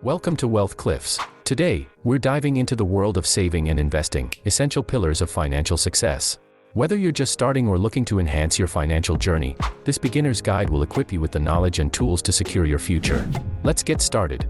Welcome to Wealth Cliffs. Today, we're diving into the world of saving and investing, essential pillars of financial success. Whether you're just starting or looking to enhance your financial journey, this beginner's guide will equip you with the knowledge and tools to secure your future. Let's get started.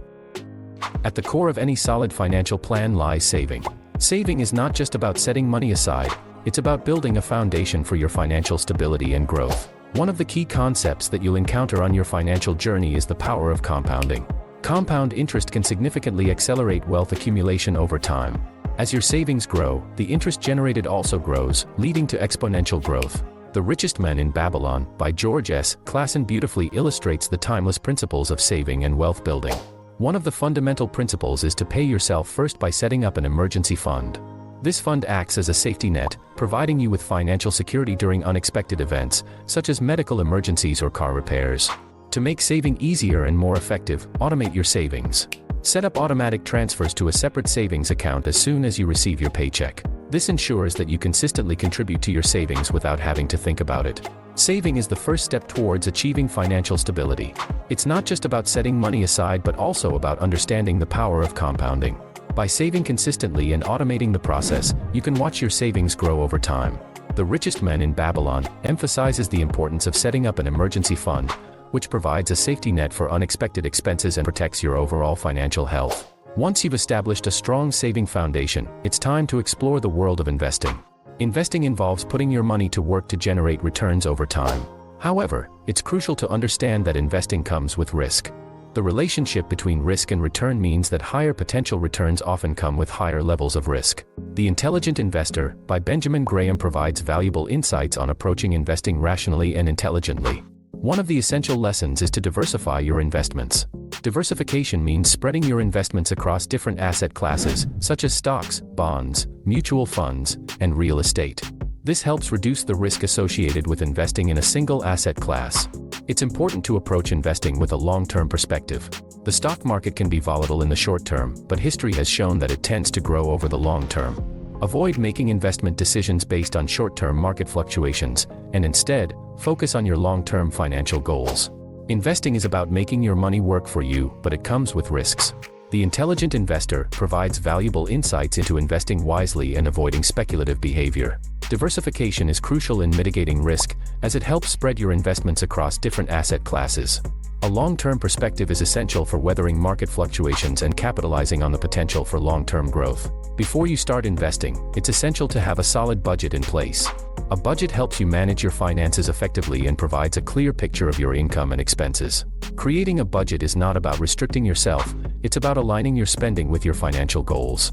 At the core of any solid financial plan lies saving. Saving is not just about setting money aside, it's about building a foundation for your financial stability and growth. One of the key concepts that you'll encounter on your financial journey is the power of compounding. Compound interest can significantly accelerate wealth accumulation over time. As your savings grow, the interest generated also grows, leading to exponential growth. The Richest Man in Babylon, by George S. Clason, beautifully illustrates the timeless principles of saving and wealth building. One of the fundamental principles is to pay yourself first by setting up an emergency fund. This fund acts as a safety net, providing you with financial security during unexpected events, such as medical emergencies or car repairs. To make saving easier and more effective, automate your savings. Set up automatic transfers to a separate savings account as soon as you receive your paycheck. This ensures that you consistently contribute to your savings without having to think about it. Saving is the first step towards achieving financial stability. It's not just about setting money aside but also about understanding the power of compounding. By saving consistently and automating the process, you can watch your savings grow over time. The Richest Man in Babylon emphasizes the importance of setting up an emergency fund, which provides a safety net for unexpected expenses and protects your overall financial health. Once you've established a strong saving foundation, it's time to explore the world of investing. Investing involves putting your money to work to generate returns over time. However, it's crucial to understand that investing comes with risk. The relationship between risk and return means that higher potential returns often come with higher levels of risk. The Intelligent Investor, by Benjamin Graham, provides valuable insights on approaching investing rationally and intelligently. One of the essential lessons is to diversify your investments. Diversification means spreading your investments across different asset classes, such as stocks, bonds, mutual funds, and real estate. This helps reduce the risk associated with investing in a single asset class. It's important to approach investing with a long-term perspective. The stock market can be volatile in the short term, but history has shown that it tends to grow over the long term. Avoid making investment decisions based on short-term market fluctuations, and instead, focus on your long-term financial goals. Investing is about making your money work for you, but it comes with risks. The Intelligent Investor provides valuable insights into investing wisely and avoiding speculative behavior. Diversification is crucial in mitigating risk, as it helps spread your investments across different asset classes. A long-term perspective is essential for weathering market fluctuations and capitalizing on the potential for long-term growth. Before you start investing, it's essential to have a solid budget in place. A budget helps you manage your finances effectively and provides a clear picture of your income and expenses. Creating a budget is not about restricting yourself, it's about aligning your spending with your financial goals.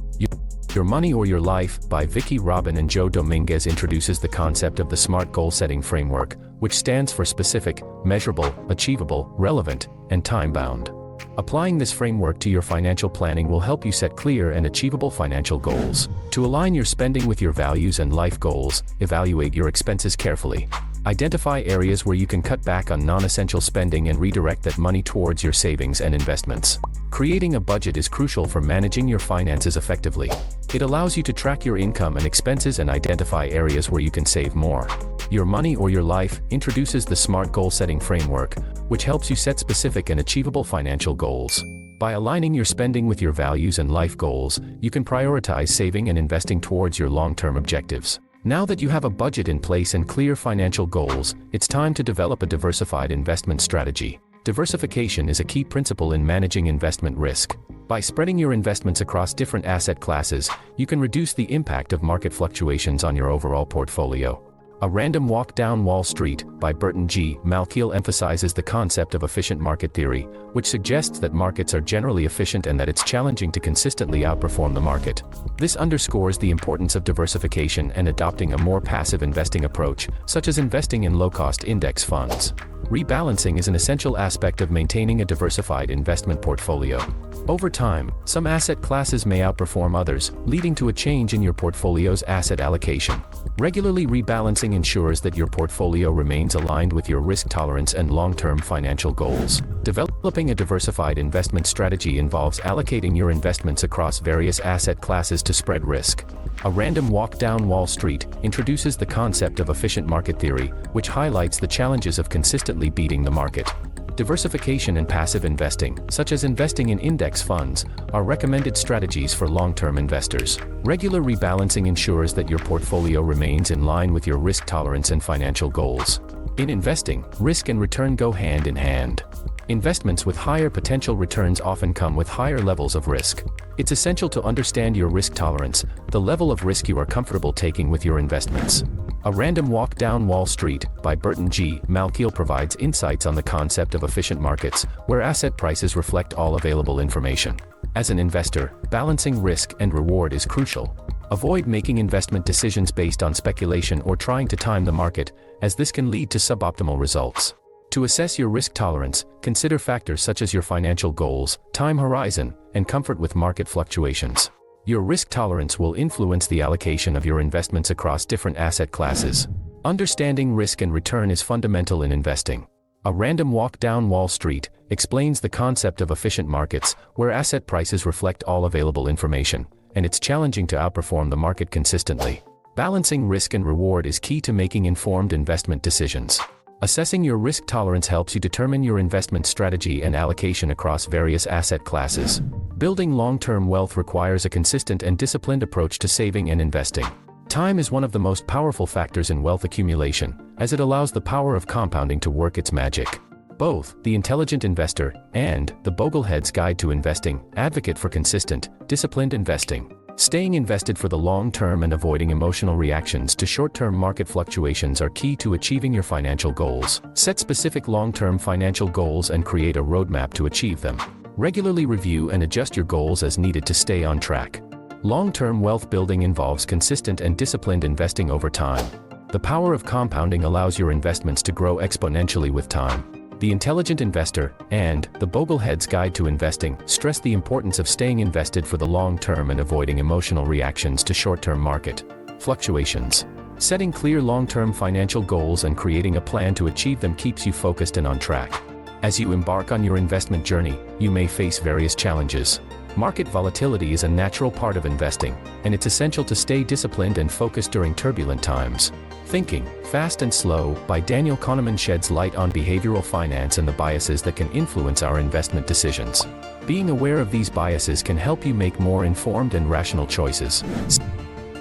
Your Money or Your Life, by Vicki Robin and Joe Dominguez, introduces the concept of the SMART goal-setting framework, which stands for specific, measurable, achievable, relevant, and time-bound. Applying this framework to your financial planning will help you set clear and achievable financial goals. To align your spending with your values and life goals, evaluate your expenses carefully. Identify areas where you can cut back on non-essential spending and redirect that money towards your savings and investments. Creating a budget is crucial for managing your finances effectively. It allows you to track your income and expenses and identify areas where you can save more. Your Money or Your Life introduces the SMART goal-setting framework, which helps you set specific and achievable financial goals. By aligning your spending with your values and life goals, you can prioritize saving and investing towards your long-term objectives. Now that you have a budget in place and clear financial goals, it's time to develop a diversified investment strategy. Diversification is a key principle in managing investment risk. By spreading your investments across different asset classes, you can reduce the impact of market fluctuations on your overall portfolio. A Random Walk Down Wall Street, by Burton G. Malkiel, emphasizes the concept of efficient market theory, which suggests that markets are generally efficient and that it's challenging to consistently outperform the market. This underscores the importance of diversification and adopting a more passive investing approach, such as investing in low-cost index funds. Rebalancing is an essential aspect of maintaining a diversified investment portfolio. Over time, some asset classes may outperform others, leading to a change in your portfolio's asset allocation. Regularly rebalancing ensures that your portfolio remains aligned with your risk tolerance and long-term financial goals. Developing a diversified investment strategy involves allocating your investments across various asset classes to spread risk. A Random Walk Down Wall Street introduces the concept of efficient market theory, which highlights the challenges of consistently beating the market. Diversification and passive investing, such as investing in index funds, are recommended strategies for long-term investors. Regular rebalancing ensures that your portfolio remains in line with your risk tolerance and financial goals. In investing, risk and return go hand in hand. Investments with higher potential returns often come with higher levels of risk. It's essential to understand your risk tolerance, the level of risk you are comfortable taking with your investments. A Random Walk Down Wall Street by Burton G. Malkiel provides insights on the concept of efficient markets, where asset prices reflect all available information. As an investor, balancing risk and reward is crucial. Avoid making investment decisions based on speculation or trying to time the market, as this can lead to suboptimal results. To assess your risk tolerance, consider factors such as your financial goals, time horizon, and comfort with market fluctuations. Your risk tolerance will influence the allocation of your investments across different asset classes. Understanding risk and return is fundamental in investing. A Random Walk Down Wall Street explains the concept of efficient markets, where asset prices reflect all available information, and it's challenging to outperform the market consistently. Balancing risk and reward is key to making informed investment decisions. Assessing your risk tolerance helps you determine your investment strategy and allocation across various asset classes. Building long-term wealth requires a consistent and disciplined approach to saving and investing. Time is one of the most powerful factors in wealth accumulation, as it allows the power of compounding to work its magic. Both The Intelligent Investor and The Boglehead's Guide to Investing advocate for consistent, disciplined investing. Staying invested for the long term and avoiding emotional reactions to short-term market fluctuations are key to achieving your financial goals. Set specific long-term financial goals and create a roadmap to achieve them. Regularly review and adjust your goals as needed to stay on track. Long-term wealth building involves consistent and disciplined investing over time. The power of compounding allows your investments to grow exponentially with time. The Intelligent Investor and The Boglehead's Guide to Investing stress the importance of staying invested for the long term and avoiding emotional reactions to short-term market fluctuations. Setting clear long-term financial goals and creating a plan to achieve them keeps you focused and on track. As you embark on your investment journey, you may face various challenges. Market volatility is a natural part of investing, and it's essential to stay disciplined and focused during turbulent times. Thinking, Fast and Slow by Daniel Kahneman sheds light on behavioral finance and the biases that can influence our investment decisions. Being aware of these biases can help you make more informed and rational choices.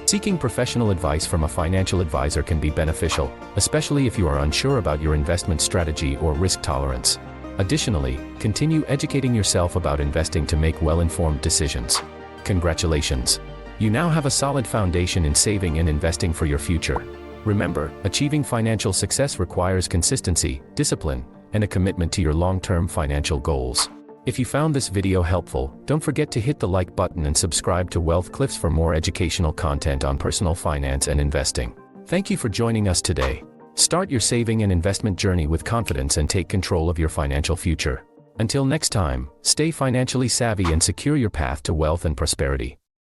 Seeking professional advice from a financial advisor can be beneficial, especially if you are unsure about your investment strategy or risk tolerance. Additionally, continue educating yourself about investing to make well-informed decisions. Congratulations! You now have a solid foundation in saving and investing for your future. Remember, achieving financial success requires consistency, discipline, and a commitment to your long-term financial goals. If you found this video helpful, don't forget to hit the like button and subscribe to Wealth Cliffs for more educational content on personal finance and investing. Thank you for joining us today. Start your saving and investment journey with confidence and take control of your financial future. Until next time, stay financially savvy and secure your path to wealth and prosperity.